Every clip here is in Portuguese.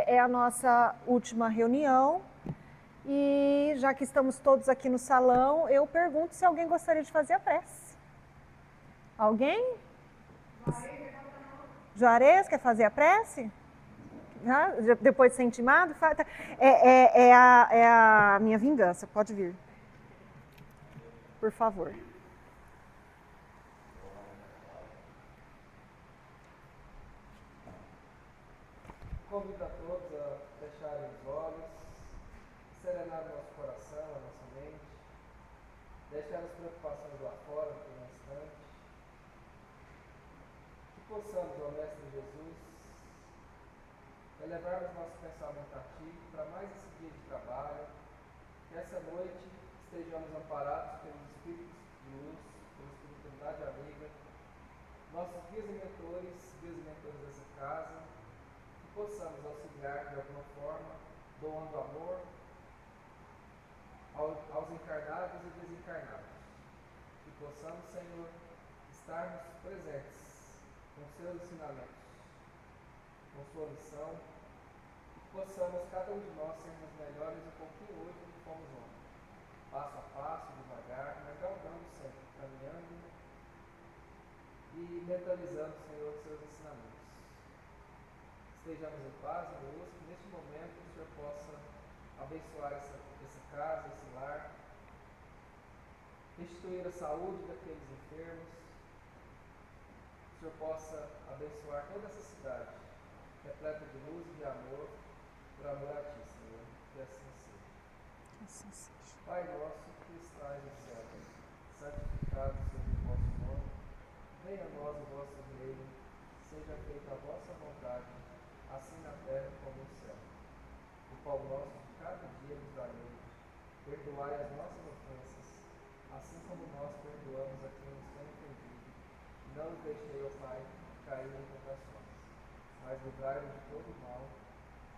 é a nossa última reunião e já que estamos todos aqui no salão, eu pergunto se alguém gostaria de fazer a prece. Alguém? Juarez quer fazer a prece? Depois de ser intimado? É a minha vingança, pode vir. Por favor. Convido a todos a fecharem os olhos, serenar o nosso coração, a nossa mente, deixar as preocupações lá fora por um instante, que possamos, ó Mestre Jesus, elevarmos nosso pensamento a Ti para mais esse dia de trabalho, que essa noite estejamos amparados pelos Espíritos de luz, pela espiritualidade amiga, nossos guias e mentores dessa casa, possamos auxiliar de alguma forma, doando amor aos encarnados e desencarnados. Que possamos, Senhor, estarmos presentes com seus ensinamentos, com sua lição, que possamos, cada um de nós, sermos melhores um pouquinho hoje do que fomos ontem. Passo a passo, devagar, mas galgando sempre, caminhando e mentalizando, Senhor, seus ensinamentos. Estejamos em paz e luz, que neste momento o Senhor possa abençoar essa casa, esse lar, restituir a saúde daqueles enfermos, que o Senhor possa abençoar toda essa cidade, repleta de luz e de amor, por amor a Ti, Senhor, que assim seja. Assim seja. Pai nosso que estás no céu, santificado seja o vosso nome, venha a nós o vosso reino, seja feita a vossa vontade, assim na terra como no céu. O pão nosso de cada dia nos dai hoje. Perdoai as nossas ofensas, assim como nós perdoamos a quem nos tem ofendido. Não nos deixei, ó Pai, cair em tentações, mas livrai-nos de todo mal,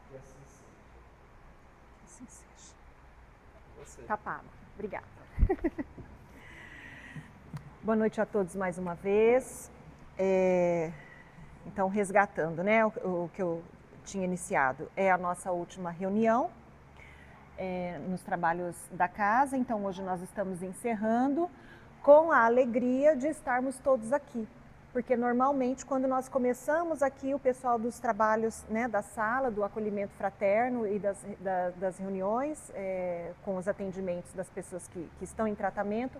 que assim seja. Assim seja. Você. Capado. Obrigada. Boa noite a todos mais uma vez. Então, resgatando, né, o que eu tinha iniciado, é a nossa última reunião nos trabalhos da casa. Então, hoje nós estamos encerrando com a alegria de estarmos todos aqui. Porque, normalmente, quando nós começamos aqui, o pessoal dos trabalhos, né, da sala, do acolhimento fraterno e das reuniões, com os atendimentos das pessoas que estão em tratamento,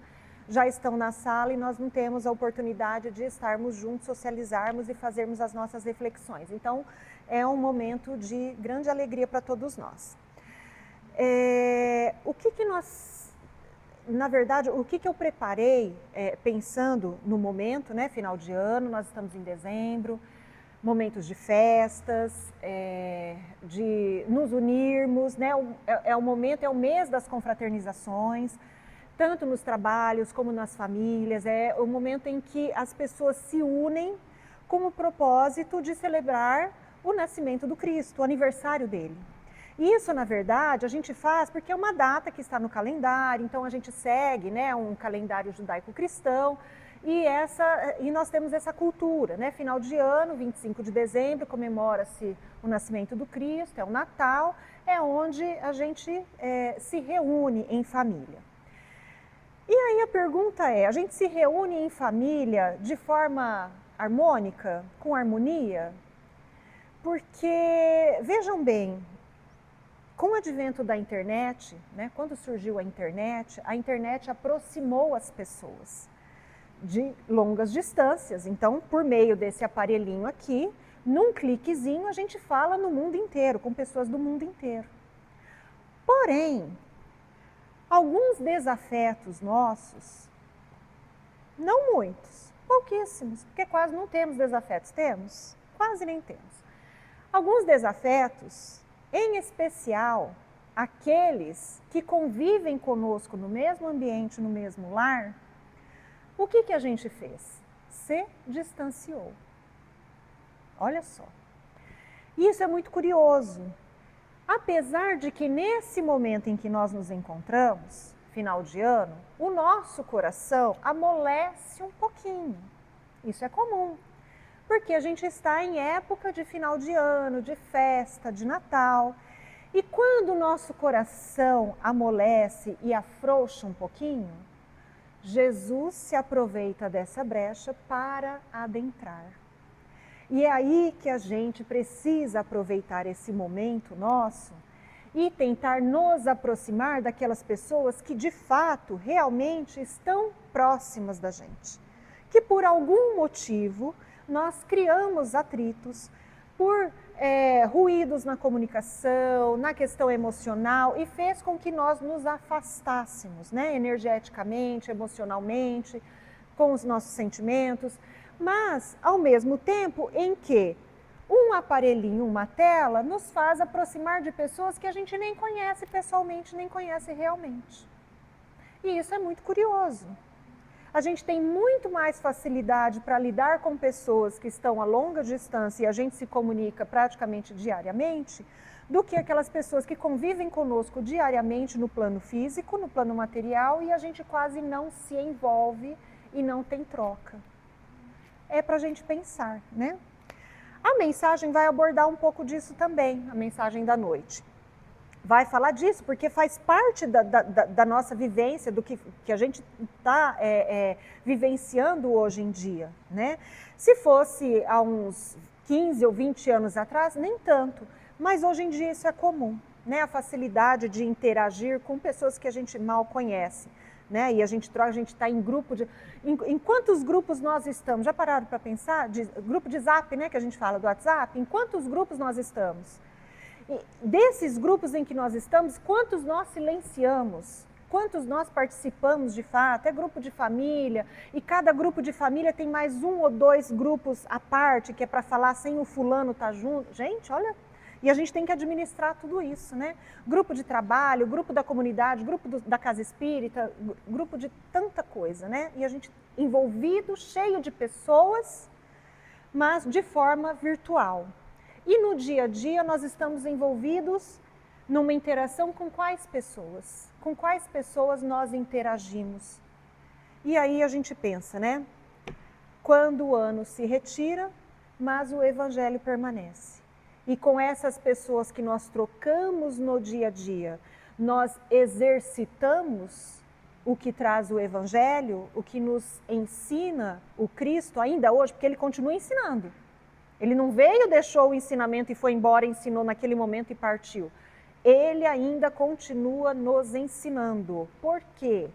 já estão na sala e nós não temos a oportunidade de estarmos juntos, socializarmos e fazermos as nossas reflexões. Então, é um momento de grande alegria para todos nós. O que nós, na verdade, o que eu preparei pensando no momento, né, final de ano, nós estamos em dezembro, momentos de festas, de nos unirmos, né, é o mês das confraternizações, tanto nos trabalhos como nas famílias, é o momento em que as pessoas se unem com o propósito de celebrar o nascimento do Cristo, o aniversário dele. Isso, na verdade, a gente faz porque é uma data que está no calendário, então a gente segue, né, um calendário judaico-cristão e nós temos essa cultura, né, final de ano, 25 de dezembro, comemora-se o nascimento do Cristo, é o Natal, é onde a gente se reúne em família. E aí a pergunta é, a gente se reúne em família de forma harmônica, com harmonia? Porque, vejam bem, com o advento da internet, né, quando surgiu a internet aproximou as pessoas de longas distâncias. Então, por meio desse aparelhinho aqui, num cliquezinho a gente fala no mundo inteiro, com pessoas do mundo inteiro. Porém, alguns desafetos nossos, não muitos, pouquíssimos, porque quase não temos desafetos, temos? Quase nem temos. Alguns desafetos, em especial aqueles que convivem conosco no mesmo ambiente, no mesmo lar, o que a gente fez? Se distanciou. Olha só. Isso é muito curioso. Apesar de que nesse momento em que nós nos encontramos, final de ano, o nosso coração amolece um pouquinho. Isso é comum. porque a gente está em época de final de ano, de festa, de Natal. E quando o nosso coração amolece e afrouxa um pouquinho, Jesus se aproveita dessa brecha para adentrar. E é aí que a gente precisa aproveitar esse momento nosso e tentar nos aproximar daquelas pessoas que de fato, realmente estão próximas da gente. Que por algum motivo nós criamos atritos por ruídos na comunicação, na questão emocional e fez com que nós nos afastássemos, né? Energeticamente, emocionalmente, com os nossos sentimentos, mas ao mesmo tempo em que um aparelhinho, uma tela, nos faz aproximar de pessoas que a gente nem conhece pessoalmente, nem conhece realmente. E isso é muito curioso. A gente tem muito mais facilidade para lidar com pessoas que estão a longa distância e a gente se comunica praticamente diariamente, do que aquelas pessoas que convivem conosco diariamente no plano físico, no plano material, e a gente quase não se envolve e não tem troca. É para a gente pensar, né? A mensagem vai abordar um pouco disso também, a mensagem da noite. Vai falar disso, porque faz parte da nossa vivência, do que a gente está vivenciando hoje em dia, né? Se fosse há uns 15 ou 20 anos atrás, nem tanto, mas hoje em dia isso é comum, né? A facilidade de interagir com pessoas que a gente mal conhece, né? E a gente está em grupo de... Em quantos grupos nós estamos? Já pararam para pensar? Grupo de Zap, né, que a gente fala do WhatsApp, em quantos grupos nós estamos? E desses grupos em que nós estamos, quantos nós silenciamos? Quantos nós participamos de fato? É grupo de família, e cada grupo de família tem mais um ou dois grupos à parte, que é para falar sem o fulano estar junto. Gente, olha, e a gente tem que administrar tudo isso, né? Grupo de trabalho, grupo da comunidade, grupo da casa espírita, grupo de tanta coisa, né? E a gente envolvido, cheio de pessoas, mas de forma virtual. E no dia a dia nós estamos envolvidos numa interação com quais pessoas? Com quais pessoas nós interagimos? E aí a gente pensa, né? Quando o ano se retira, mas o evangelho permanece. E com essas pessoas que nós trocamos no dia a dia, nós exercitamos o que traz o evangelho, o que nos ensina o Cristo ainda hoje, porque ele continua ensinando. Ele não veio, deixou o ensinamento e foi embora, ensinou naquele momento e partiu. Ele ainda continua nos ensinando. Por quê?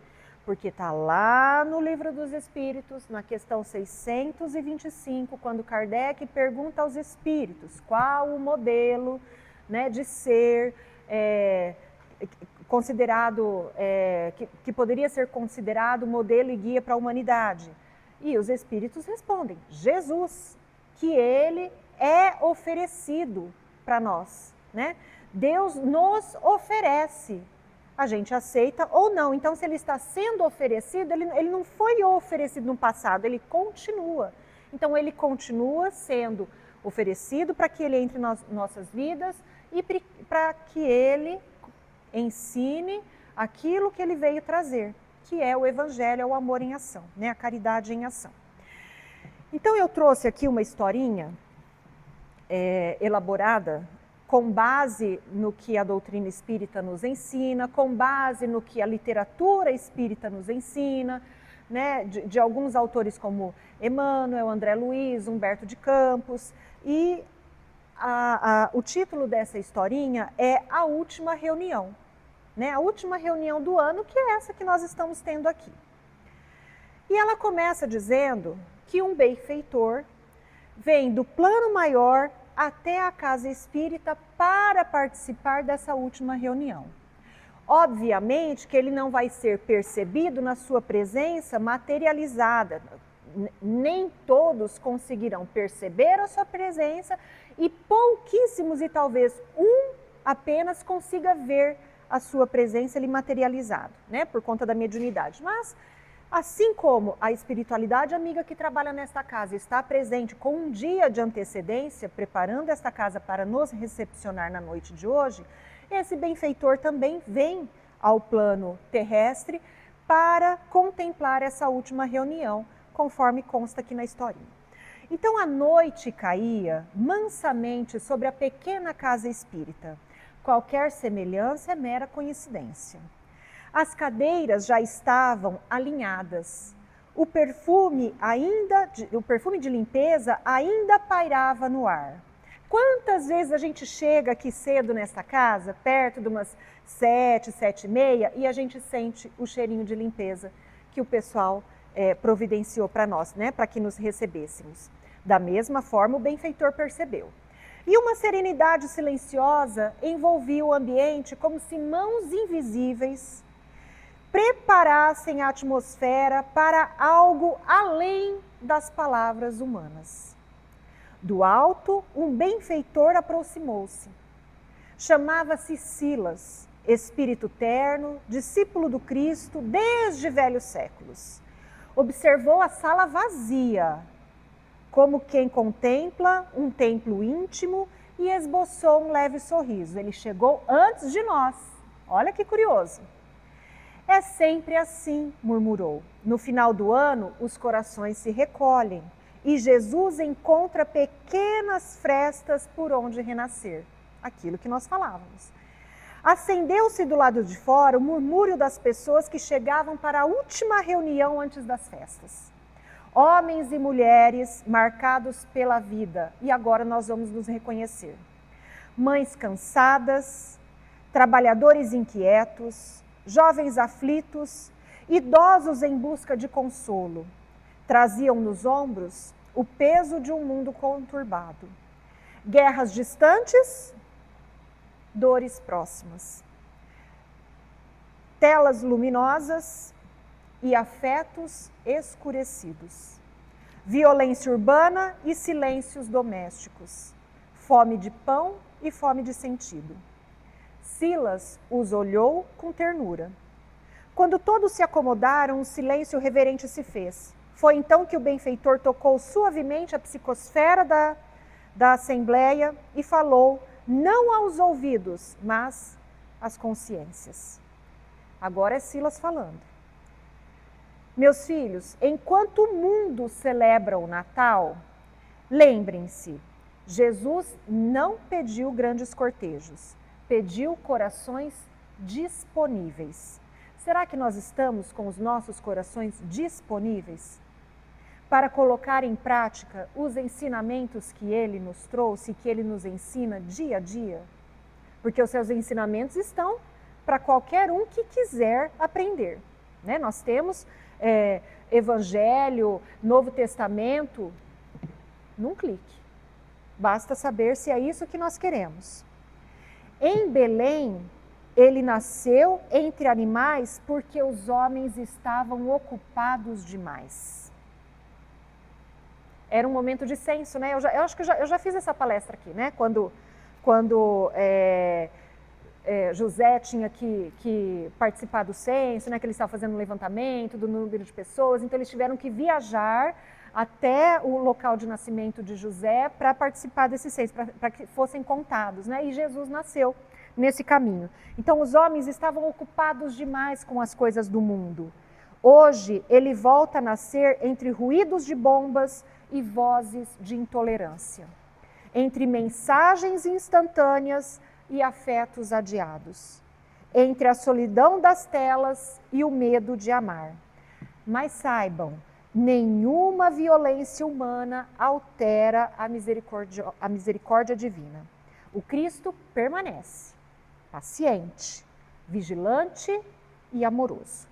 Porque está lá no Livro dos Espíritos, na questão 625, quando Kardec pergunta aos espíritos qual o modelo, né, de ser considerado, que poderia ser considerado modelo e guia para a humanidade. E os espíritos respondem, Jesus, que ele é oferecido para nós, né? Deus nos oferece, a gente aceita ou não. Então, se ele está sendo oferecido, ele não foi oferecido no passado, ele continua. Então, ele continua sendo oferecido para que ele entre nas nossas vidas e para que ele ensine aquilo que ele veio trazer, que é o evangelho, é o amor em ação, né? A caridade em ação. Então eu trouxe aqui uma historinha elaborada com base no que a doutrina espírita nos ensina, com base no que a literatura espírita nos ensina, né, de alguns autores como Emmanuel, André Luiz, Humberto de Campos, e o título dessa historinha é A Última Reunião, né, a última reunião do ano, que é essa que nós estamos tendo aqui. E ela começa dizendo que um benfeitor vem do plano maior até a casa espírita para participar dessa última reunião. Obviamente que ele não vai ser percebido na sua presença materializada. Nem todos conseguirão perceber a sua presença e pouquíssimos, e talvez um apenas, consiga ver a sua presença ali materializado, né, por conta da mediunidade. Mas assim como a espiritualidade amiga que trabalha nesta casa está presente com um dia de antecedência, preparando esta casa para nos recepcionar na noite de hoje, esse benfeitor também vem ao plano terrestre para contemplar essa última reunião, conforme consta aqui na historinha. Então a noite caía mansamente sobre a pequena casa espírita. Qualquer semelhança é mera coincidência. As cadeiras já estavam alinhadas. O perfume de limpeza ainda pairava no ar. Quantas vezes a gente chega aqui cedo nessa casa, perto de umas 7, 7h30, e a gente sente o cheirinho de limpeza que o pessoal providenciou para nós, né, para que nos recebêssemos. Da mesma forma, o benfeitor percebeu. E uma serenidade silenciosa envolvia o ambiente como se mãos invisíveis preparassem a atmosfera para algo além das palavras humanas. Do alto, um benfeitor aproximou-se. Chamava-se Silas, espírito terno, discípulo do Cristo desde velhos séculos. Observou a sala vazia, como quem contempla um templo íntimo, e esboçou um leve sorriso. Ele chegou antes de nós. Olha que curioso. É sempre assim, murmurou. No final do ano, os corações se recolhem e Jesus encontra pequenas frestas por onde renascer. Aquilo que nós falávamos. Acendeu-se do lado de fora o murmúrio das pessoas que chegavam para a última reunião antes das festas. Homens e mulheres marcados pela vida, e agora nós vamos nos reconhecer. Mães cansadas, trabalhadores inquietos, jovens aflitos, idosos em busca de consolo. Traziam nos ombros o peso de um mundo conturbado. Guerras distantes, dores próximas. Telas luminosas e afetos escurecidos. Violência urbana e silêncios domésticos. Fome de pão e fome de sentido. Silas os olhou com ternura. Quando todos se acomodaram, um silêncio reverente se fez. Foi então que o benfeitor tocou suavemente a psicosfera da assembleia e falou, não aos ouvidos, mas às consciências. Agora é Silas falando. Meus filhos, enquanto o mundo celebra o Natal, lembrem-se, Jesus não pediu grandes cortejos, pediu corações disponíveis. Será que nós estamos com os nossos corações disponíveis para colocar em prática os ensinamentos que Ele nos trouxe, que Ele nos ensina dia a dia? Porque os seus ensinamentos estão para qualquer um que quiser aprender, né? Nós temos Evangelho, Novo Testamento, num clique. Basta saber se é isso que nós queremos. Em Belém, ele nasceu entre animais porque os homens estavam ocupados demais. Era um momento de censo, né? Eu acho que eu já fiz essa palestra aqui, né? Quando José tinha que participar do censo, né? Que ele estava fazendo um levantamento do número de pessoas, então eles tiveram que viajar até o local de nascimento de José para participar desse censo, para que fossem contados, né? E Jesus nasceu nesse caminho. Então os homens estavam ocupados demais com as coisas do mundo. Hoje ele volta a nascer entre ruídos de bombas e vozes de intolerância, entre mensagens instantâneas e afetos adiados, entre a solidão das telas e o medo de amar. Mas saibam, nenhuma violência humana altera a misericórdia divina. O Cristo permanece, paciente, vigilante e amoroso.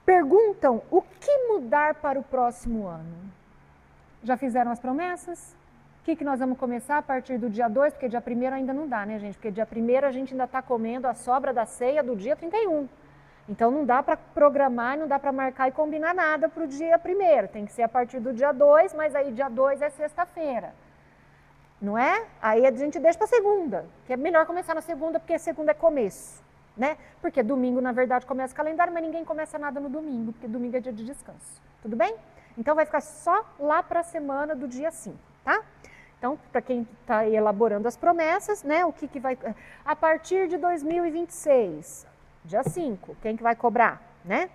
Perguntam o que mudar para o próximo ano. Já fizeram as promessas? O que nós vamos começar a partir do dia 2? Porque dia 1º ainda não dá, né, gente? Porque dia 1º a gente ainda está comendo a sobra da ceia do dia 31. Então não dá para programar, não dá para marcar e combinar nada para o dia 1º. Tem que ser a partir do dia 2, mas aí dia 2 é sexta-feira. Não é? Aí a gente deixa para segunda, que é melhor começar na segunda, porque segunda é começo, né? Porque domingo, na verdade, começa o calendário, mas ninguém começa nada no domingo, porque domingo é dia de descanso. Tudo bem? Então vai ficar só lá para a semana do dia 5, tá? Então, para quem está elaborando as promessas, né? O que vai... A partir de 2026, dia 5, quem que vai cobrar, né?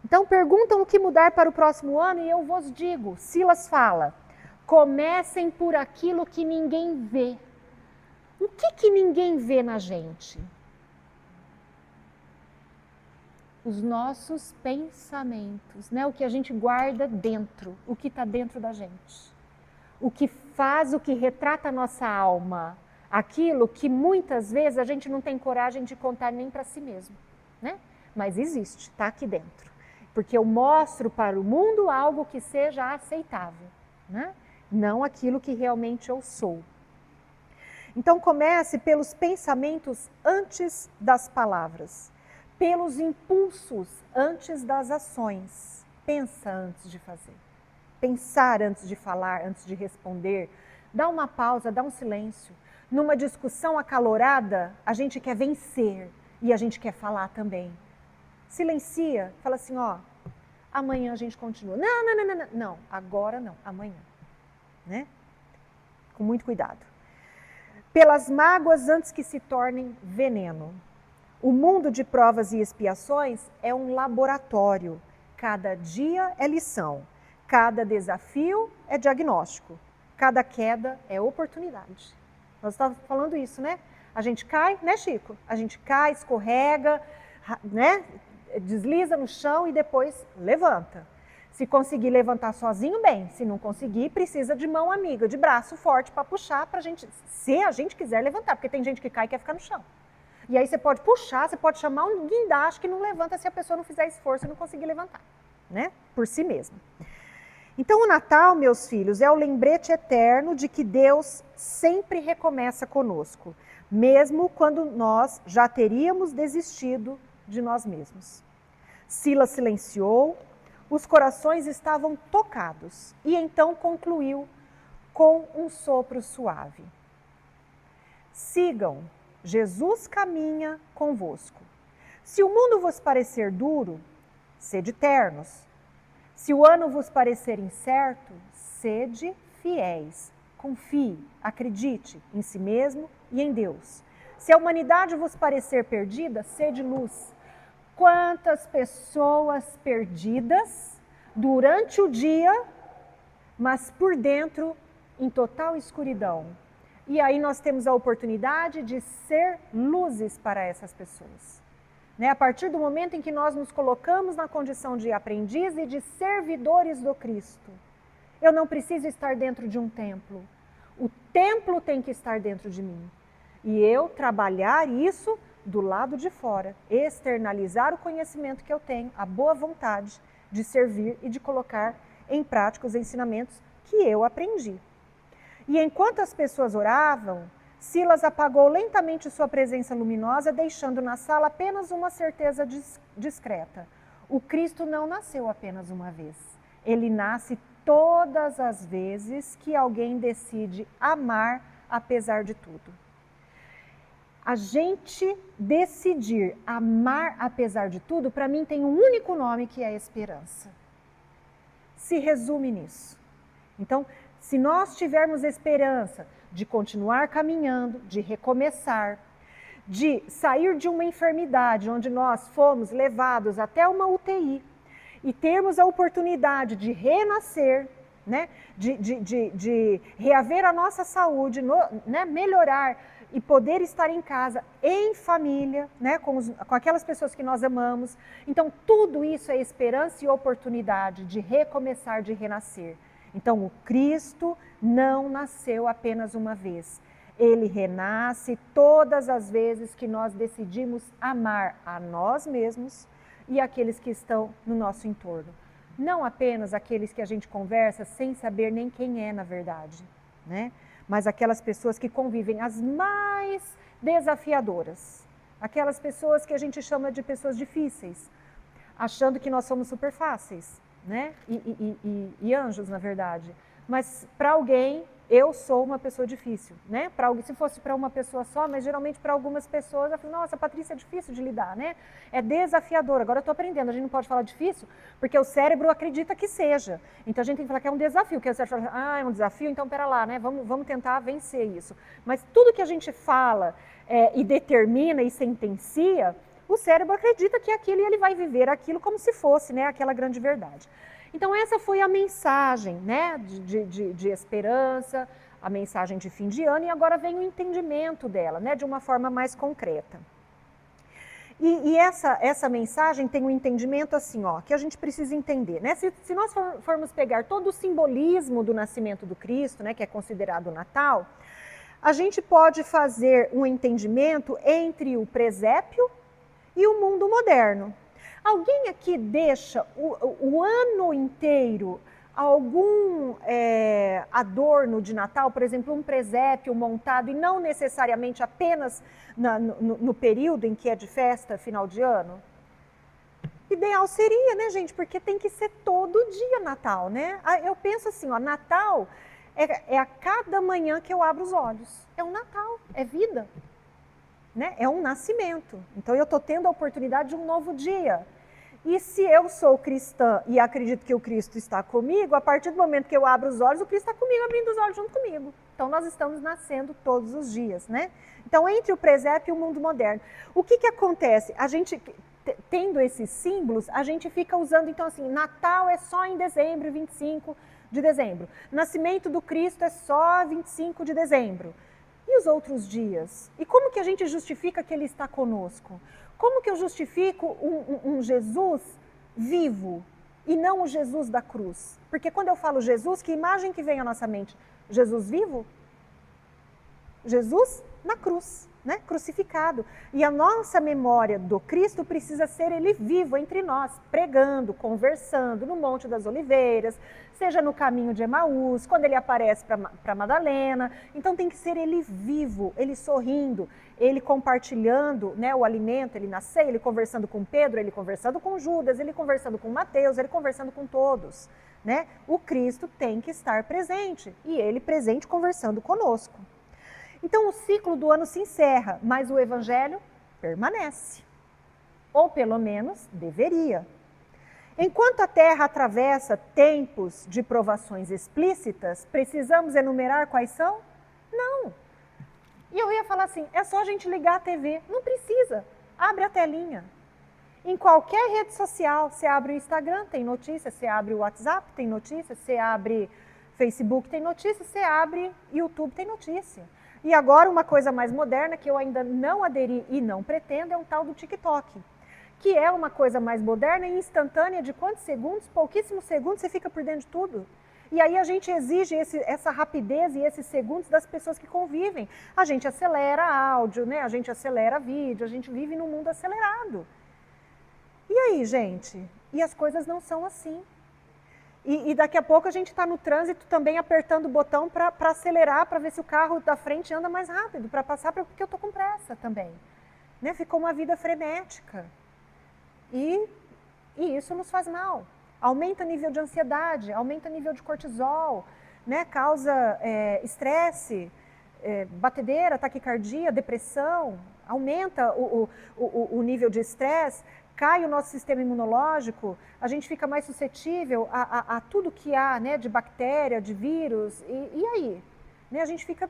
Então perguntam o que mudar para o próximo ano e eu vos digo, Silas fala, comecem por aquilo que ninguém vê. O que ninguém vê na gente? Os nossos pensamentos, né? O que a gente guarda dentro, o que está dentro da gente. O que faz, o que retrata a nossa alma. Aquilo que muitas vezes a gente não tem coragem de contar nem para si mesmo, né? Mas existe, está aqui dentro. Porque eu mostro para o mundo algo que seja aceitável, né? Não aquilo que realmente eu sou. Então comece pelos pensamentos antes das palavras, pelos impulsos antes das ações. Pensa antes de fazer, pensar antes de falar, antes de responder. Dá uma pausa, dá um silêncio. Numa discussão acalorada, a gente quer vencer e a gente quer falar também. Silencia, fala assim, ó, amanhã a gente continua. Não, agora não, amanhã, né? Com muito cuidado. Pelas mágoas antes que se tornem veneno. O mundo de provas e expiações é um laboratório. Cada dia é lição, cada desafio é diagnóstico, cada queda é oportunidade. Nós estávamos falando isso, né? A gente cai, né, Chico? A gente cai, escorrega, né? Desliza no chão e depois levanta. Se conseguir levantar sozinho, bem. Se não conseguir, precisa de mão amiga, de braço forte para puxar para a gente, se a gente quiser levantar, porque tem gente que cai e quer ficar no chão. E aí você pode puxar, você pode chamar um guindaste que não levanta se a pessoa não fizer esforço e não conseguir levantar, né? Por si mesma. Então o Natal, meus filhos, é o lembrete eterno de que Deus sempre recomeça conosco, mesmo quando nós já teríamos desistido de nós mesmos. Silas silenciou, os corações estavam tocados e então concluiu com um sopro suave. Sigam, Jesus caminha convosco. Se o mundo vos parecer duro, sede ternos. Se o ano vos parecer incerto, sede fiéis. Confie, acredite em si mesmo e em Deus. Se a humanidade vos parecer perdida, sede luz. Quantas pessoas perdidas durante o dia, mas por dentro em total escuridão. E aí nós temos a oportunidade de ser luzes para essas pessoas. Né? A partir do momento em que nós nos colocamos na condição de aprendiz e de servidores do Cristo. Eu não preciso estar dentro de um templo. O templo tem que estar dentro de mim. E eu trabalhar isso do lado de fora, externalizar o conhecimento que eu tenho, a boa vontade de servir e de colocar em prática os ensinamentos que eu aprendi. E enquanto as pessoas oravam, Silas apagou lentamente sua presença luminosa, deixando na sala apenas uma certeza discreta. O Cristo não nasceu apenas uma vez. Ele nasce todas as vezes que alguém decide amar apesar de tudo. A gente decidir amar apesar de tudo, para mim tem um único nome que é esperança. Se resume nisso. Então, se nós tivermos esperança de continuar caminhando, de recomeçar, de sair de uma enfermidade onde nós fomos levados até uma UTI e termos a oportunidade de renascer, né? de reaver a nossa saúde, né? Melhorar e poder estar em casa, em família, né? com aquelas pessoas que nós amamos. Então, tudo isso é esperança e oportunidade de recomeçar, de renascer. Então, o Cristo não nasceu apenas uma vez. Ele renasce todas as vezes que nós decidimos amar a nós mesmos e aqueles que estão no nosso entorno. Não apenas aqueles que a gente conversa sem saber nem quem é na verdade, né? Mas aquelas pessoas que convivem, as mais desafiadoras. Aquelas pessoas que a gente chama de pessoas difíceis, achando que nós somos super fáceis. Né? E anjos, na verdade. Mas para alguém, eu sou uma pessoa difícil. Né? Se fosse para uma pessoa só, mas geralmente para algumas pessoas, eu falo, nossa, Patrícia, é difícil de lidar, né? É desafiador. Agora eu estou aprendendo, a gente não pode falar difícil, porque o cérebro acredita que seja. Então a gente tem que falar que é um desafio, que o cérebro fala, é um desafio, então pera lá, né? Vamos tentar vencer isso. Mas tudo que a gente fala e determina e sentencia, o cérebro acredita que aquilo e ele vai viver aquilo como se fosse, né, aquela grande verdade. Então essa foi a mensagem, né, de esperança, a mensagem de fim de ano, e agora vem o entendimento dela, né, de uma forma mais concreta. E essa mensagem tem um entendimento assim, ó, que a gente precisa entender, né? Se nós formos pegar todo o simbolismo do nascimento do Cristo, né, que é considerado o Natal, a gente pode fazer um entendimento entre o presépio e o mundo moderno. Alguém aqui deixa o ano inteiro algum adorno de Natal, por exemplo, um presépio montado, e não necessariamente apenas no período em que é de festa, final de ano? Ideal seria, né, gente? Porque tem que ser todo dia Natal, né? Eu penso assim, ó, Natal é a cada manhã que eu abro os olhos. É um Natal, é vida, né? É um nascimento. Então eu estou tendo a oportunidade de um novo dia. E se eu sou cristã e acredito que o Cristo está comigo, a partir do momento que eu abro os olhos, o Cristo está comigo, abrindo os olhos junto comigo. Então nós estamos nascendo todos os dias, né? Então entre o presépio e o mundo moderno. O que acontece? A gente, tendo esses símbolos, a gente fica usando, então assim, Natal é só em dezembro, 25 de dezembro. Nascimento do Cristo é só 25 de dezembro. E os outros dias? E como que a gente justifica que ele está conosco? Como que eu justifico um Jesus vivo e não o Jesus da cruz? Porque quando eu falo Jesus, que imagem que vem à nossa mente? Jesus vivo? Jesus na cruz, né? Crucificado. E a nossa memória do Cristo precisa ser ele vivo entre nós, pregando, conversando no Monte das Oliveiras, seja no caminho de Emaús, quando ele aparece para Madalena. Então tem que ser ele vivo, ele sorrindo, ele compartilhando, né, o alimento, ele na ceia, ele conversando com Pedro, ele conversando com Judas, ele conversando com Mateus, ele conversando com todos, né? O Cristo tem que estar presente e ele presente conversando conosco. Então o ciclo do ano se encerra, mas o evangelho permanece. Ou pelo menos deveria. Enquanto a Terra atravessa tempos de provações explícitas, precisamos enumerar quais são? Não. E eu ia falar assim, é só a gente ligar a TV. Não precisa. Abre a telinha. Em qualquer rede social, você abre o Instagram, tem notícia, você abre o WhatsApp, tem notícia, você abre Facebook, tem notícia, você abre YouTube, tem notícia. E agora uma coisa mais moderna que eu ainda não aderi e não pretendo é um tal do TikTok, que é uma coisa mais moderna e instantânea de quantos segundos? Pouquíssimos segundos, você fica por dentro de tudo. E aí a gente exige essa rapidez e esses segundos das pessoas que convivem. A gente acelera áudio, né? A gente acelera vídeo, a gente vive num mundo acelerado. E aí, gente? E as coisas não são assim. E daqui a pouco a gente está no trânsito também apertando o botão para acelerar, para ver se o carro da frente anda mais rápido, para passar, porque eu estou com pressa também. Né? Ficou uma vida frenética. E isso nos faz mal. Aumenta o nível de ansiedade, aumenta o nível de cortisol, né? Causa estresse, batedeira, taquicardia, depressão, aumenta o nível de estresse, cai o nosso sistema imunológico, a gente fica mais suscetível a tudo que há, né, de bactéria, de vírus, e aí? Né, a gente fica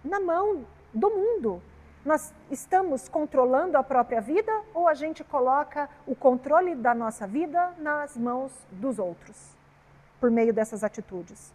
na mão do mundo. Nós estamos controlando a própria vida ou a gente coloca o controle da nossa vida nas mãos dos outros, por meio dessas atitudes?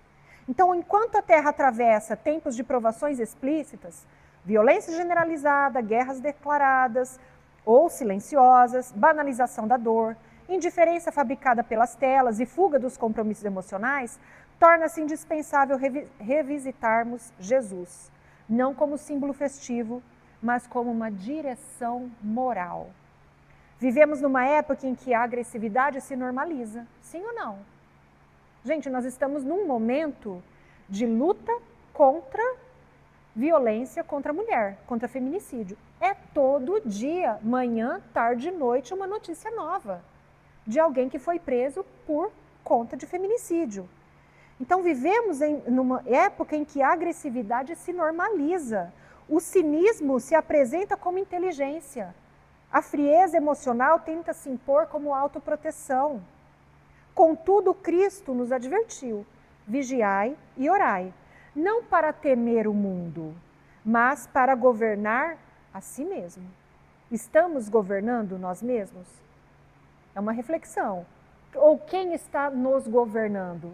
Então, enquanto a Terra atravessa tempos de provações explícitas, violência generalizada, guerras declaradas ou silenciosas, banalização da dor, indiferença fabricada pelas telas e fuga dos compromissos emocionais, torna-se indispensável revisitarmos Jesus, não como símbolo festivo, mas como uma direção moral. Vivemos numa época em que a agressividade se normaliza, sim ou não? Gente, nós estamos num momento de luta contra violência contra a mulher, contra feminicídio. É todo dia, manhã, tarde e noite, uma notícia nova de alguém que foi preso por conta de feminicídio. Então vivemos numa época em que a agressividade se normaliza. O cinismo se apresenta como inteligência. A frieza emocional tenta se impor como autoproteção. Contudo, Cristo nos advertiu: vigiai e orai, não para temer o mundo, mas para governar a si mesmo. Estamos governando nós mesmos? É uma reflexão. Ou quem está nos governando?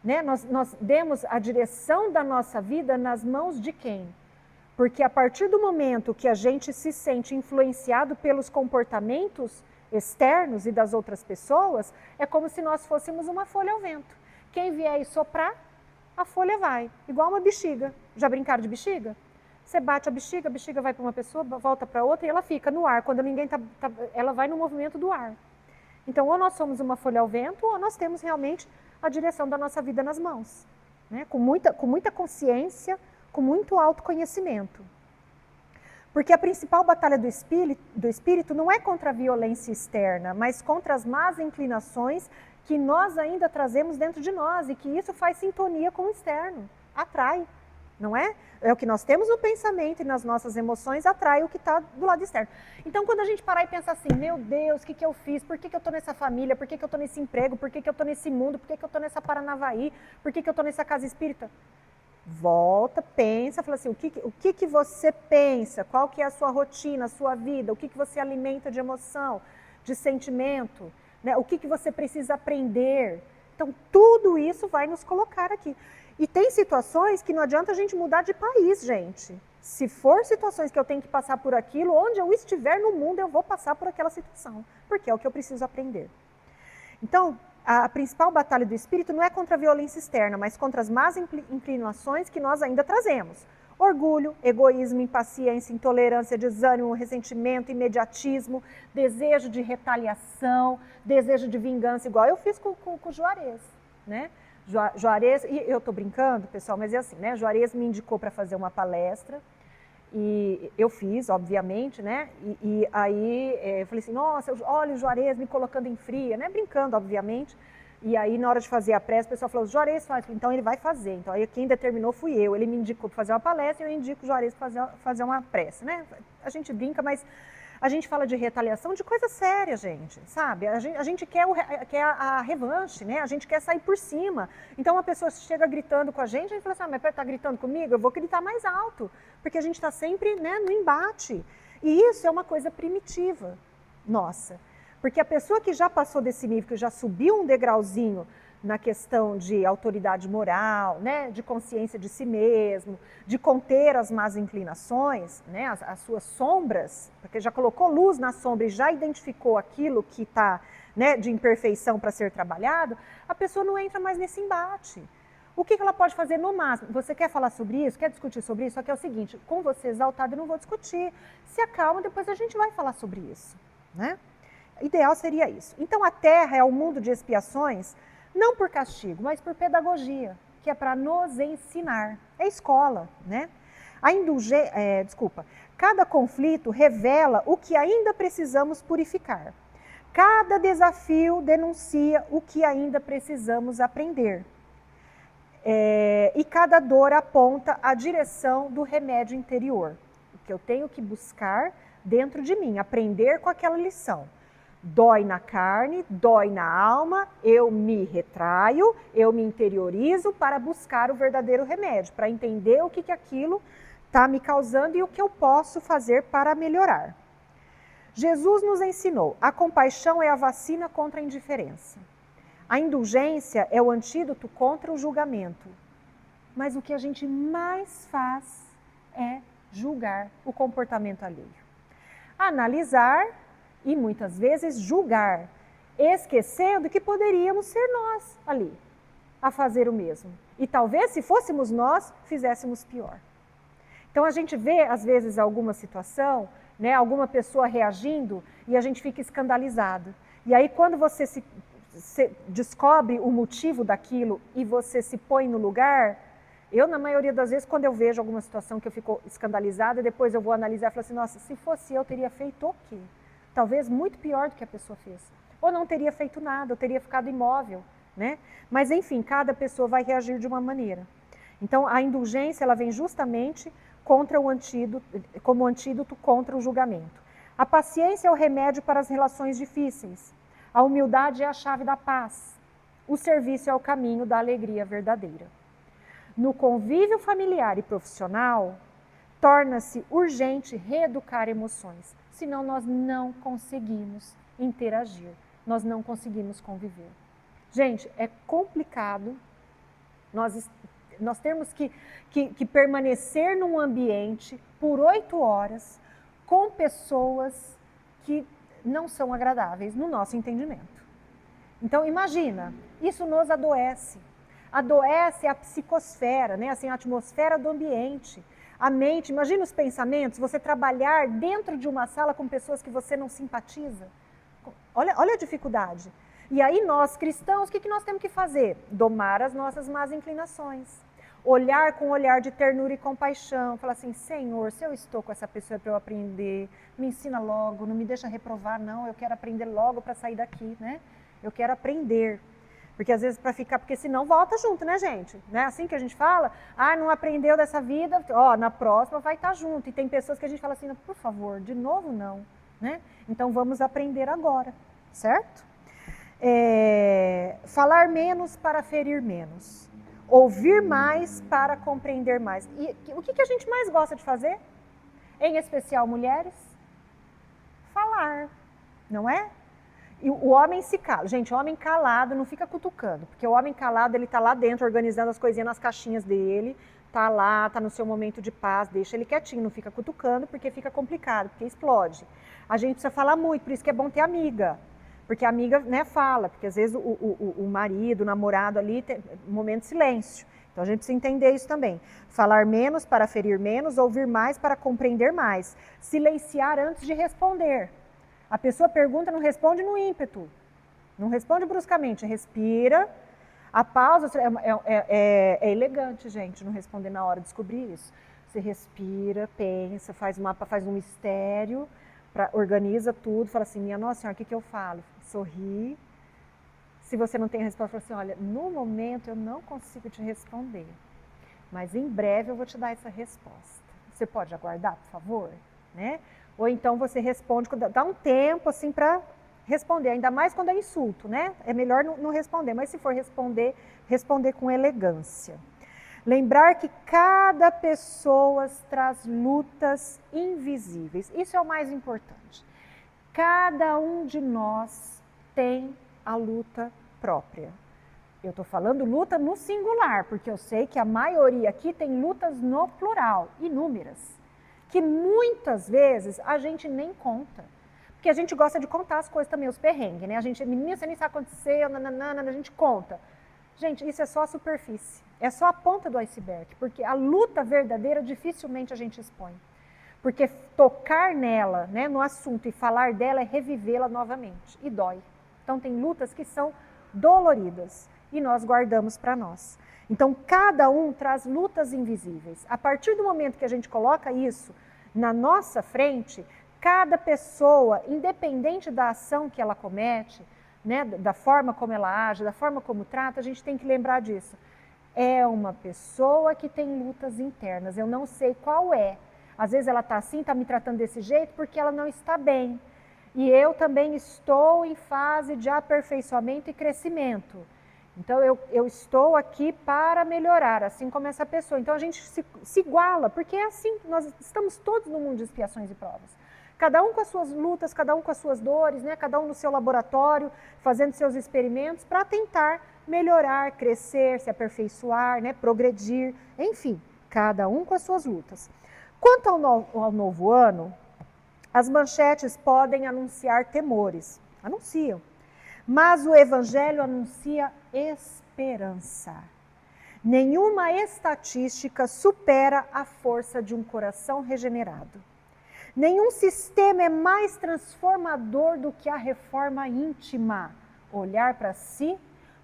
Né? Nós demos a direção da nossa vida nas mãos de quem? Porque a partir do momento que a gente se sente influenciado pelos comportamentos externos e das outras pessoas, é como se nós fôssemos uma folha ao vento. Quem vier e soprar, a folha vai. Igual uma bexiga. Já brincaram de bexiga? Você bate a bexiga vai para uma pessoa, volta para outra e ela fica no ar. Quando ninguém ela vai no movimento do ar. Então, ou nós somos uma folha ao vento, ou nós temos realmente a direção da nossa vida nas mãos. Né? Com muita consciência, com muito autoconhecimento. Porque a principal batalha do espírito não é contra a violência externa, mas contra as más inclinações que nós ainda trazemos dentro de nós e que isso faz sintonia com o externo, atrai, não é? É o que nós temos no pensamento e nas nossas emoções, atrai o que está do lado externo. Então, quando a gente parar e pensar assim, meu Deus, o que eu fiz? Por que eu estou nessa família? Por que eu estou nesse emprego? Por que eu estou nesse mundo? Por que eu estou nessa Paranavaí? Por que eu estou nessa casa espírita? Volta, pensa, fala assim, o que você pensa? Qual que é a sua rotina, a sua vida? O que você alimenta de emoção, de sentimento? Né? O que você precisa aprender? Então, tudo isso vai nos colocar aqui. E tem situações que não adianta a gente mudar de país, gente. Se for situações que eu tenho que passar por aquilo, onde eu estiver no mundo, eu vou passar por aquela situação, porque é o que eu preciso aprender. Então, a principal batalha do espírito não é contra a violência externa, mas contra as más inclinações que nós ainda trazemos. Orgulho, egoísmo, impaciência, intolerância, desânimo, ressentimento, imediatismo, desejo de retaliação, desejo de vingança, igual eu fiz com o Juarez, né? Juarez, e eu estou brincando, pessoal, mas é assim, né? Juarez me indicou para fazer uma palestra, e eu fiz, obviamente, né? E aí eu falei assim, nossa, olha o Juarez me colocando em fria, né? Brincando, obviamente. E aí, na hora de fazer a prece, o pessoal falou, Juarez faz. Então, ele vai fazer. Então, aí quem determinou fui eu. Ele me indicou para fazer uma palestra e eu indico o Juarez para fazer uma prece, né? A gente brinca, mas a gente fala de retaliação de coisa séria, gente, sabe? A gente quer a revanche, né? A gente quer sair por cima. Então, uma pessoa chega gritando com a gente fala assim, mas está gritando comigo? Eu vou gritar mais alto, porque a gente está sempre, né, no embate. E isso é uma coisa primitiva nossa. Porque a pessoa que já passou desse nível, que já subiu um degrauzinho na questão de autoridade moral, né, de consciência de si mesmo, de conter as más inclinações, né, as suas sombras, porque já colocou luz na sombra e já identificou aquilo que está, né, de imperfeição para ser trabalhado, a pessoa não entra mais nesse embate. O que ela pode fazer no máximo? Você quer falar sobre isso? Quer discutir sobre isso? Só que é o seguinte, com você exaltado eu não vou discutir. Se acalma, depois a gente vai falar sobre isso, né? Ideal seria isso. Então, a Terra é o mundo de expiações, não por castigo, mas por pedagogia, que é para nos ensinar. É escola, né? Cada conflito revela o que ainda precisamos purificar. Cada desafio denuncia o que ainda precisamos aprender. E cada dor aponta a direção do remédio interior, o que eu tenho que buscar dentro de mim, aprender com aquela lição. Dói na carne, dói na alma, eu me retraio, eu me interiorizo para buscar o verdadeiro remédio, para entender o que aquilo está me causando e o que eu posso fazer para melhorar. Jesus nos ensinou, a compaixão é a vacina contra a indiferença. A indulgência é o antídoto contra o julgamento. Mas o que a gente mais faz é julgar o comportamento alheio. Analisar e muitas vezes julgar, esquecendo que poderíamos ser nós ali, a fazer o mesmo. E talvez, se fôssemos nós, fizéssemos pior. Então a gente vê, às vezes, alguma situação, né, alguma pessoa reagindo e a gente fica escandalizado. E aí quando você descobre o motivo daquilo e você se põe no lugar, eu, na maioria das vezes, quando eu vejo alguma situação que eu fico escandalizada, depois eu vou analisar e falo assim, nossa, se fosse eu, teria feito o quê? Talvez muito pior do que a pessoa fez. Ou não teria feito nada, ou teria ficado imóvel, né? Mas, enfim, cada pessoa vai reagir de uma maneira. Então, a indulgência, ela vem justamente como antídoto contra o julgamento. A paciência é o remédio para as relações difíceis. A humildade é a chave da paz. O serviço é o caminho da alegria verdadeira. No convívio familiar e profissional, torna-se urgente reeducar emoções. senão nós não conseguimos interagir, nós não conseguimos conviver. Gente, é complicado nós temos que permanecer num ambiente por 8 horas com pessoas que não são agradáveis no nosso entendimento. Então, imagina, isso nos adoece. Adoece a psicosfera, né? Assim, a atmosfera do ambiente, a mente. Imagina os pensamentos, você trabalhar dentro de uma sala com pessoas que você não simpatiza. Olha a dificuldade. E aí nós, cristãos, o que nós temos que fazer? Domar as nossas más inclinações. Olhar com um olhar de ternura e compaixão. Falar assim, Senhor, se eu estou com essa pessoa para eu aprender, me ensina logo, não me deixa reprovar, não. Eu quero aprender logo para sair daqui, né? Eu quero aprender. Porque às vezes para ficar, porque senão volta junto, né, gente? Não é assim que a gente fala? Ah, não aprendeu dessa vida, ó, na próxima vai estar junto. E tem pessoas que a gente fala assim, por favor, de novo não, né? Então vamos aprender agora, certo? Falar menos para ferir menos. Ouvir mais para compreender mais. E o que a gente mais gosta de fazer? Em especial mulheres? Falar, não é? E o homem se cala. Gente, o homem calado não fica cutucando, porque o homem calado, ele tá lá dentro organizando as coisinhas nas caixinhas dele, tá lá, tá no seu momento de paz, deixa ele quietinho, não fica cutucando, porque fica complicado, porque explode. A gente precisa falar muito, por isso que é bom ter amiga, porque a amiga, né, fala, porque às vezes o marido, o namorado ali, tem um momento de silêncio. Então a gente precisa entender isso também. Falar menos para ferir menos, ouvir mais para compreender mais. Silenciar antes de responder. A pessoa pergunta, não responde no ímpeto, não responde bruscamente, respira. A pausa é elegante, gente, não responder na hora, descobrir isso. Você respira, pensa, faz um mistério, organiza tudo, fala assim, minha Nossa Senhora, o que eu falo? Sorri. Se você não tem resposta, fala assim, olha, no momento eu não consigo te responder, mas em breve eu vou te dar essa resposta. Você pode aguardar, por favor? Né? Ou então você responde, dá um tempo assim para responder, ainda mais quando é insulto, né? É melhor não responder, mas se for responder com elegância. Lembrar que cada pessoa traz lutas invisíveis, isso é o mais importante. Cada um de nós tem a luta própria. Eu estou falando luta no singular, porque eu sei que a maioria aqui tem lutas no plural, inúmeras, que muitas vezes a gente nem conta. Porque a gente gosta de contar as coisas também, os perrengues, né? A gente, menina, você nem sabe o que aconteceu, a gente conta. Gente, isso é só a superfície, é só a ponta do iceberg, porque a luta verdadeira dificilmente a gente expõe. Porque tocar nela, né, no assunto e falar dela é revivê-la novamente, e dói. Então tem lutas que são doloridas e nós guardamos para nós. Então cada um traz lutas invisíveis. A partir do momento que a gente coloca isso na nossa frente, cada pessoa, independente da ação que ela comete, né, da forma como ela age, da forma como trata, a gente tem que lembrar disso. É uma pessoa que tem lutas internas, eu não sei qual é. Às vezes ela está assim, está me tratando desse jeito porque ela não está bem. E eu também estou em fase de aperfeiçoamento e crescimento. Então eu estou aqui para melhorar, assim como essa pessoa. Então a gente se iguala, porque é assim, nós estamos todos no mundo de expiações e provas. Cada um com as suas lutas, cada um com as suas dores, né? Cada um no seu laboratório, fazendo seus experimentos para tentar melhorar, crescer, se aperfeiçoar, né? Progredir, enfim, cada um com as suas lutas. Quanto ao novo ano, as manchetes podem anunciar temores, anunciam, mas o Evangelho anuncia esperança. Nenhuma estatística supera a força de um coração regenerado. Nenhum sistema é mais transformador do que a reforma íntima. Olhar para si,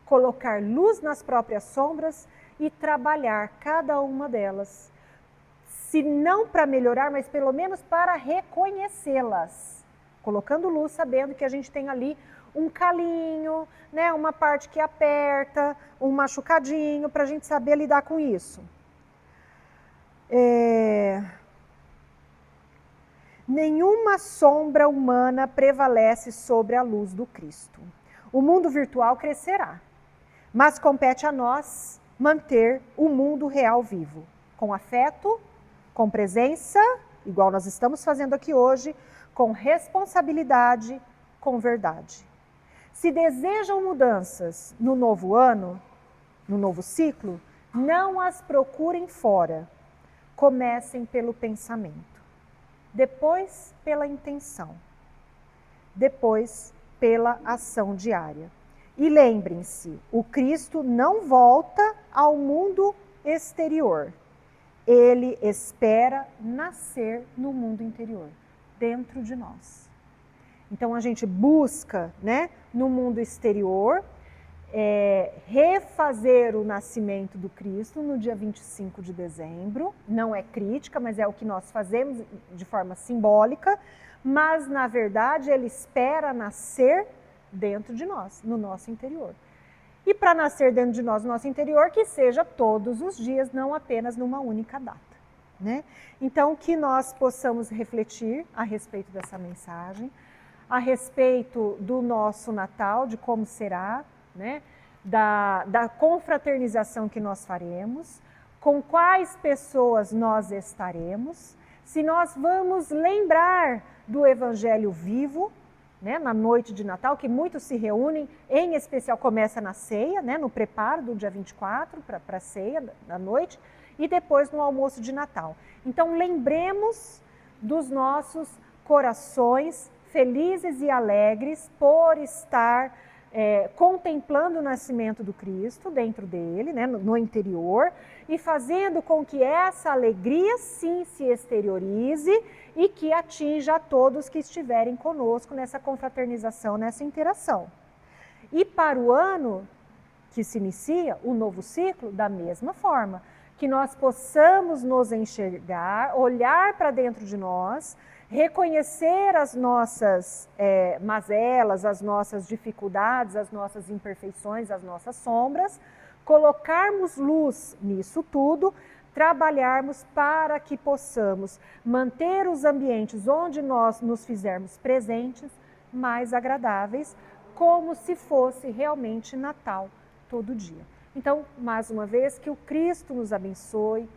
colocar luz nas próprias sombras e trabalhar cada uma delas. Se não para melhorar, mas pelo menos para reconhecê-las. Colocando luz, sabendo que a gente tem ali um calinho, né, uma parte que aperta, um machucadinho, para a gente saber lidar com isso. Nenhuma sombra humana prevalece sobre a luz do Cristo. O mundo virtual crescerá, mas compete a nós manter o mundo real vivo, com afeto, com presença igual nós estamos fazendo aqui hoje, com responsabilidade, com verdade. Se desejam mudanças no novo ano, no novo ciclo, não as procurem fora. Comecem pelo pensamento, depois pela intenção, depois pela ação diária. E lembrem-se, o Cristo não volta ao mundo exterior. Ele espera nascer no mundo interior, dentro de nós. Então a gente busca, né, no mundo exterior, refazer o nascimento do Cristo no dia 25 de dezembro. Não é crítica, mas é o que nós fazemos de forma simbólica, mas na verdade ele espera nascer dentro de nós, no nosso interior. E para nascer dentro de nós, no nosso interior, que seja todos os dias, não apenas numa única data, né? Então, que nós possamos refletir a respeito dessa mensagem, a respeito do nosso Natal, de como será, né? Da confraternização que nós faremos, com quais pessoas nós estaremos, se nós vamos lembrar do Evangelho vivo, né, na noite de Natal, que muitos se reúnem, em especial começa na ceia, né, no preparo do dia 24 para a ceia da noite, e depois no almoço de Natal. Então lembremos dos nossos corações felizes e alegres por estar contemplando o nascimento do Cristo dentro dele, né, no interior, e fazendo com que essa alegria sim se exteriorize e que atinja a todos que estiverem conosco nessa confraternização, nessa interação. E para o ano que se inicia, o novo ciclo, da mesma forma, que nós possamos nos enxergar, olhar para dentro de nós, reconhecer as nossas mazelas, as nossas dificuldades, as nossas imperfeições, as nossas sombras, colocarmos luz nisso tudo, trabalharmos para que possamos manter os ambientes onde nós nos fizermos presentes mais agradáveis, como se fosse realmente Natal todo dia. Então, mais uma vez, que o Cristo nos abençoe,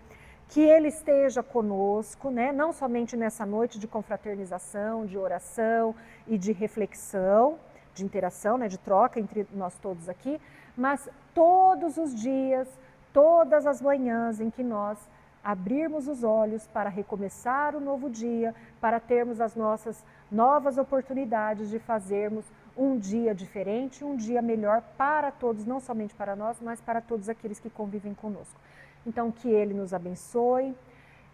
que Ele esteja conosco, né? Não somente nessa noite de confraternização, de oração e de reflexão, de interação, né? De troca entre nós todos aqui, mas todos os dias, todas as manhãs em que nós abrirmos os olhos para recomeçar o novo dia, para termos as nossas novas oportunidades de fazermos um dia diferente, um dia melhor para todos, não somente para nós, mas para todos aqueles que convivem conosco. Então, que Ele nos abençoe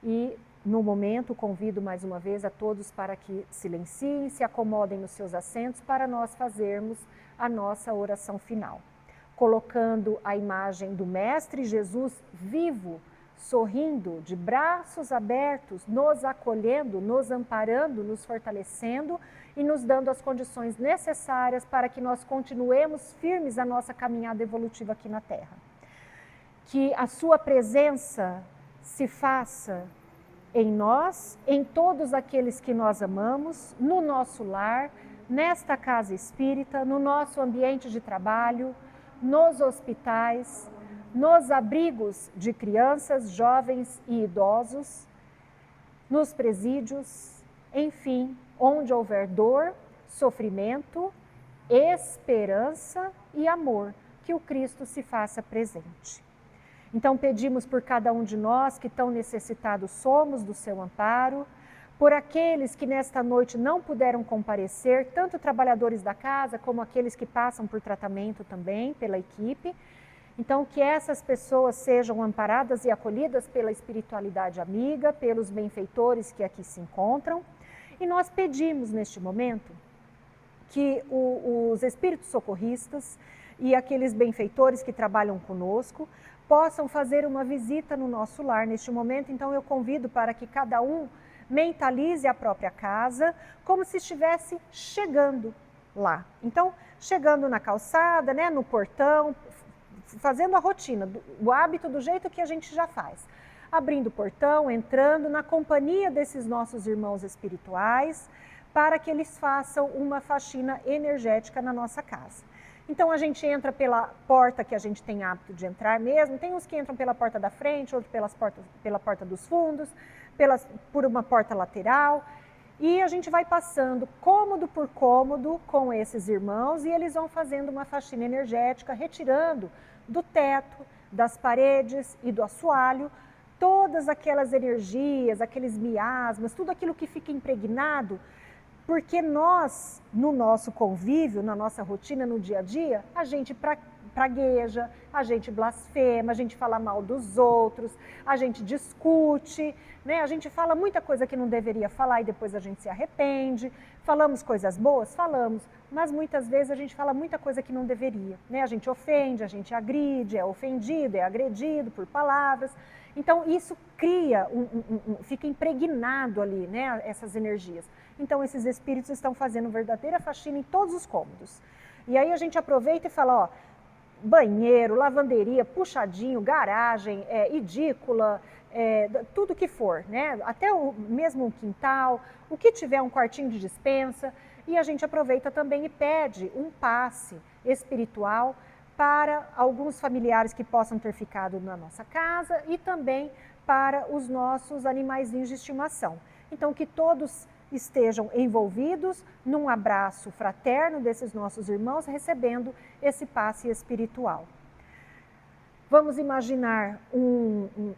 e, no momento, convido mais uma vez a todos para que silenciem, se acomodem nos seus assentos para nós fazermos a nossa oração final. Colocando a imagem do Mestre Jesus vivo, sorrindo, de braços abertos, nos acolhendo, nos amparando, nos fortalecendo e nos dando as condições necessárias para que nós continuemos firmes a nossa caminhada evolutiva aqui na Terra. Que a sua presença se faça em nós, em todos aqueles que nós amamos, no nosso lar, nesta casa espírita, no nosso ambiente de trabalho, nos hospitais, nos abrigos de crianças, jovens e idosos, nos presídios, enfim, onde houver dor, sofrimento, esperança e amor, que o Cristo se faça presente. Então pedimos por cada um de nós que tão necessitados somos do seu amparo, por aqueles que nesta noite não puderam comparecer, tanto trabalhadores da casa como aqueles que passam por tratamento também pela equipe. Então que essas pessoas sejam amparadas e acolhidas pela espiritualidade amiga, pelos benfeitores que aqui se encontram. E nós pedimos neste momento que os espíritos socorristas e aqueles benfeitores que trabalham conosco possam fazer uma visita no nosso lar neste momento. Então eu convido para que cada um mentalize a própria casa como se estivesse chegando lá. Então, chegando na calçada, né, no portão, fazendo a rotina, o hábito do jeito que a gente já faz. Abrindo o portão, entrando na companhia desses nossos irmãos espirituais, para que eles façam uma faxina energética na nossa casa. Então a gente entra pela porta que a gente tem hábito de entrar mesmo, tem uns que entram pela porta da frente, outros pela porta dos fundos, por uma porta lateral, e a gente vai passando cômodo por cômodo com esses irmãos e eles vão fazendo uma faxina energética, retirando do teto, das paredes e do assoalho todas aquelas energias, aqueles miasmas, tudo aquilo que fica impregnado, porque nós, no nosso convívio, na nossa rotina, no dia a dia, a gente pragueja, a gente blasfema, a gente fala mal dos outros, a gente discute, né? A gente fala muita coisa que não deveria falar e depois a gente se arrepende. Falamos coisas boas? Falamos, mas muitas vezes a gente fala muita coisa que não deveria, né? A gente ofende, a gente agride, é ofendido, é agredido por palavras. Então isso cria, fica impregnado ali, né? Essas energias. Então esses espíritos estão fazendo verdadeira faxina em todos os cômodos. E aí a gente aproveita e fala, ó, banheiro, lavanderia, puxadinho, garagem, edícula, tudo que for, né? Até mesmo um quintal, o que tiver um quartinho de despensa. E a gente aproveita também e pede um passe espiritual para alguns familiares que possam ter ficado na nossa casa e também para os nossos animaizinhos de estimação. Então, que todos estejam envolvidos num abraço fraterno desses nossos irmãos, recebendo esse passe espiritual. Vamos imaginar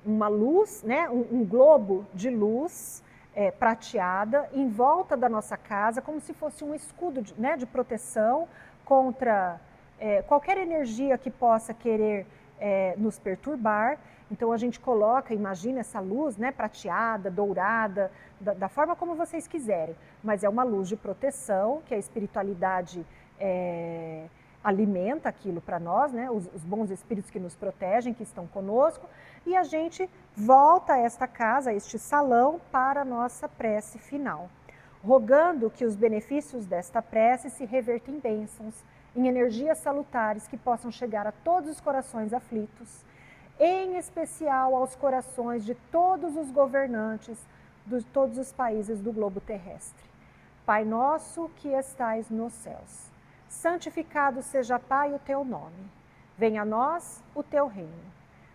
uma luz, né? um globo de luz prateada em volta da nossa casa, como se fosse um escudo de proteção contra qualquer energia que possa querer nos perturbar. Então a gente coloca, imagina essa luz, né, prateada, dourada, da forma como vocês quiserem, mas é uma luz de proteção que a espiritualidade alimenta aquilo para nós, né, os bons espíritos que nos protegem, que estão conosco, e a gente volta a esta casa, a este salão, para a nossa prece final, rogando que os benefícios desta prece se revertam em bênçãos, em energias salutares que possam chegar a todos os corações aflitos, em especial aos corações de todos os governantes de todos os países do globo terrestre. Pai nosso que estais nos céus, santificado seja, Pai, o teu nome. Venha a nós o teu reino.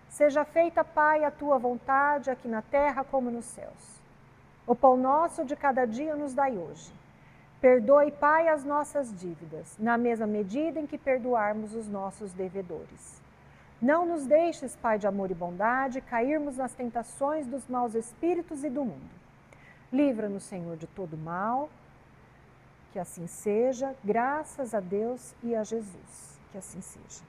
Seja feita, Pai, a tua vontade, aqui na terra como nos céus. O pão nosso de cada dia nos dai hoje. Perdoe, Pai, as nossas dívidas, na mesma medida em que perdoarmos os nossos devedores. Não nos deixes, Pai de amor e bondade, cairmos nas tentações dos maus espíritos e do mundo. Livra-nos, Senhor, de todo mal. Que assim seja, graças a Deus e a Jesus. Que assim seja.